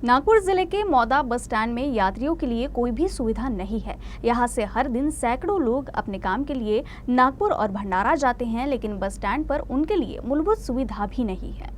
नागपुर जिले के Mauda bus stand में यात्रियों के लिए कोई भी सुविधा नहीं है। यहां से हर दिन सैकड़ों लोग अपने काम के लिए नागपुर और भंडारा जाते हैं, लेकिन बस स्टैंड पर उनके लिए मूलभूत सुविधा भी नहीं है।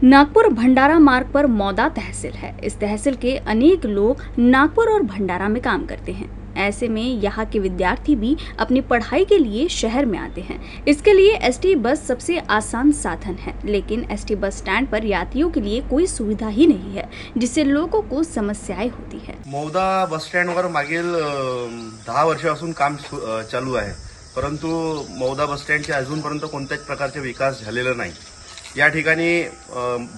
नागपुर भंडारा मार्ग पर मौदा तहसील है। इस तहसील के अनेक लोग नागपुर और भंडारा में काम करते हैं। ऐसे में यहाँ के विद्यार्थी भी अपनी पढ़ाई के लिए शहर में आते हैं। इसके लिए एसटी बस सबसे आसान साधन है, लेकिन एसटी बस स्टैंड पर यात्रियों के लिए कोई सुविधा ही नहीं है, जिससे लोगों को समस्याएं होती है। मौदा बस स्टँडवर मागील 10 वर्षापासून काम चालू आहे, परंतु मौदा बस स्टँडचे अजूनपर्यंत कोणत्याच प्रकारचे विकास झालेला नाही। या ठिकाणी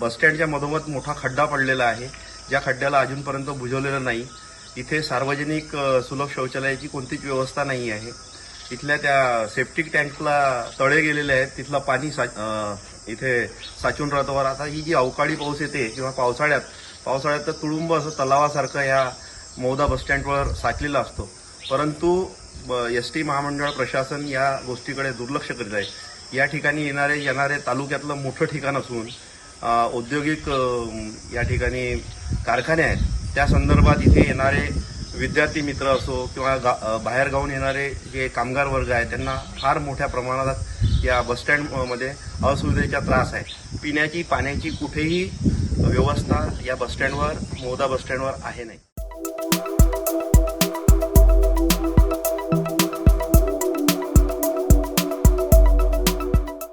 बस स्टँडच्या मधोमध मोठा खड्डा पडलेला आहे, ज्या खड्ड्याला अजूनपर्यंत बुजवलेलं नाही। इथे सार्वजनिक सुलभ शौचालयाची कोणतीच व्यवस्था नाही आहे। इथल्या त्या सेप्टिक टँकला तळे गेलेले आहेत, तिथलं पाणी इथे साचून राहतं। आता ही जी अवकाळी पाऊस येते किंवा पावसाळ्यात तर तुडुंब असं तलावासारखं या मौदा बस स्टँडवर साचलेला असतो, परंतु एसटी महामंडळ प्रशासन या गोष्टीकडे दुर्लक्ष करीत आहे। या ठिकाणी येणारे तालुक्यातलं मोठं ठिकाण असून औद्योगिक या ठिकाणी कारखाने आहेत। त्या संदर्भात इथे येणारे विद्यार्थी मित्र असो किंवा बाहेर गावून येणारे जे कामगार वर्ग आहे, त्यांना फार मोठ्या प्रमाणात या बस स्टँडमध्ये असुविधेचा त्रास आहे। पिण्याची पाण्याची कुठेही व्यवस्था या बस स्टँडवर मौदा बस स्टँडवर आहे नाही।